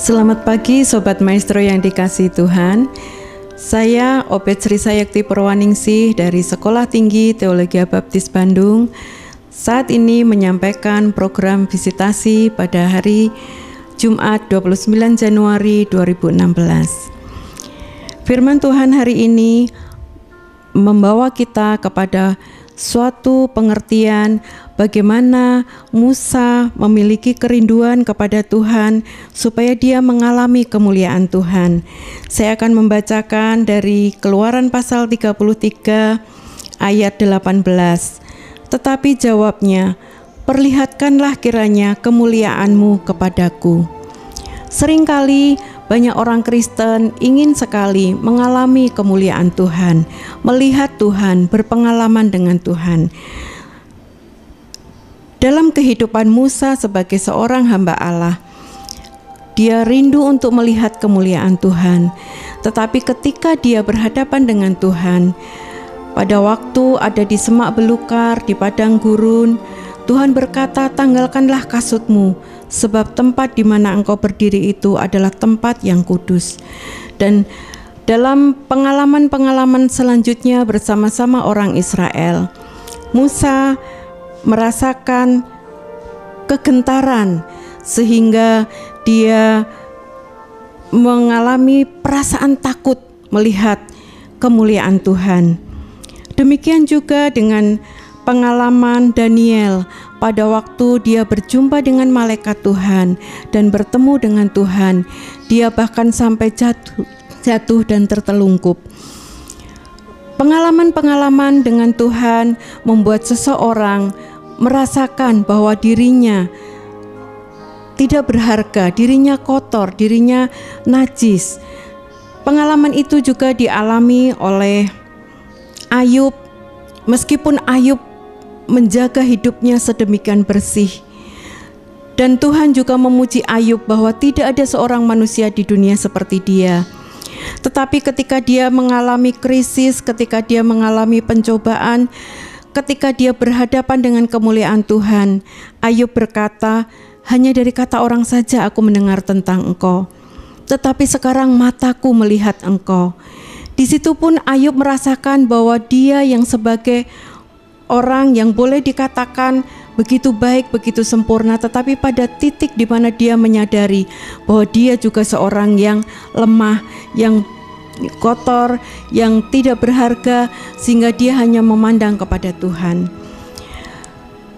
Selamat pagi Sobat Maestro yang dikasihi Tuhan. Saya Obed Sri Sayakti Purwaningsih dari Sekolah Tinggi Teologi Baptis Bandung. Saat ini menyampaikan program visitasi pada hari Jumat 29 Januari 2016. Firman Tuhan hari ini membawa kita kepada suatu pengertian bagaimana Musa memiliki kerinduan kepada Tuhan supaya dia mengalami kemuliaan Tuhan. Saya akan membacakan dari Keluaran pasal 33 ayat 18. Tetapi jawabnya, perlihatkanlah kiranya kemuliaanmu kepadaku. Seringkali banyak orang Kristen ingin sekali mengalami kemuliaan Tuhan, melihat Tuhan, berpengalaman dengan Tuhan. Dalam kehidupan Musa sebagai seorang hamba Allah, dia rindu untuk melihat kemuliaan Tuhan. Tetapi ketika dia berhadapan dengan Tuhan, pada waktu ada di semak belukar, di padang gurun, Tuhan berkata, tanggalkanlah kasutmu, sebab tempat di mana engkau berdiri itu adalah tempat yang kudus. Dan dalam pengalaman-pengalaman selanjutnya bersama-sama orang Israel, Musa merasakan kegentaran sehingga dia mengalami perasaan takut melihat kemuliaan Tuhan. Demikian juga dengan pengalaman Daniel pada waktu dia berjumpa dengan malaikat Tuhan dan bertemu dengan Tuhan. Dia bahkan sampai jatuh dan tertelungkup. Pengalaman-pengalaman dengan Tuhan membuat seseorang merasakan bahwa dirinya tidak berharga, dirinya kotor, dirinya najis. Pengalaman itu juga dialami oleh Ayub. Meskipun Ayub menjaga hidupnya sedemikian bersih, dan Tuhan juga memuji Ayub bahwa tidak ada seorang manusia di dunia seperti dia. Tetapi ketika dia mengalami krisis, ketika dia mengalami pencobaan, ketika dia berhadapan dengan kemuliaan Tuhan, Ayub berkata, hanya dari kata orang saja aku mendengar tentang engkau, tetapi sekarang mataku melihat engkau. Di situ pun Ayub merasakan bahwa dia yang sebagai orang yang boleh dikatakan begitu baik, begitu sempurna, tetapi pada titik di mana dia menyadari bahwa dia juga seorang yang lemah, yang kotor, yang tidak berharga, sehingga dia hanya memandang kepada Tuhan.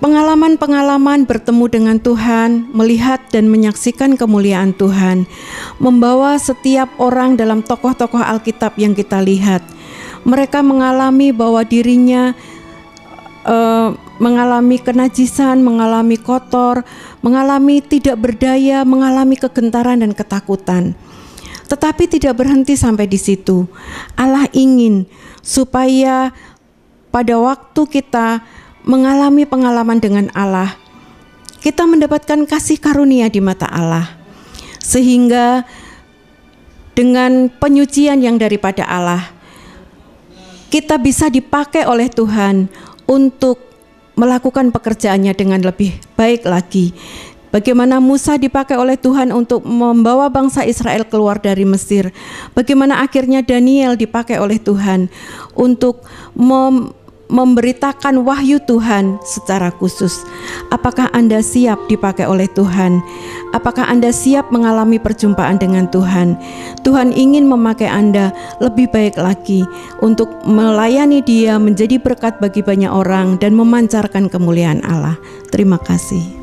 Pengalaman-pengalaman bertemu dengan Tuhan, melihat dan menyaksikan kemuliaan Tuhan, membawa setiap orang dalam tokoh-tokoh Alkitab yang kita lihat. Mereka mengalami bahwa dirinya mengalami kenajisan, mengalami kotor, mengalami tidak berdaya, mengalami kegentaran dan ketakutan. Tetapi tidak berhenti sampai di situ. Allah ingin supaya pada waktu kita mengalami pengalaman dengan Allah, kita mendapatkan kasih karunia di mata Allah, sehingga dengan penyucian yang daripada Allah, kita bisa dipakai oleh Tuhan untuk melakukan pekerjaannya dengan lebih baik lagi. Bagaimana Musa dipakai oleh Tuhan untuk membawa bangsa Israel keluar dari Mesir. Bagaimana akhirnya Daniel dipakai oleh Tuhan untuk memberitakan wahyu Tuhan secara khusus. Apakah Anda siap dipakai oleh Tuhan? Apakah Anda siap mengalami perjumpaan dengan Tuhan? Tuhan ingin memakai Anda lebih baik lagi untuk melayani Dia, menjadi berkat bagi banyak orang dan memancarkan kemuliaan Allah. Terima kasih.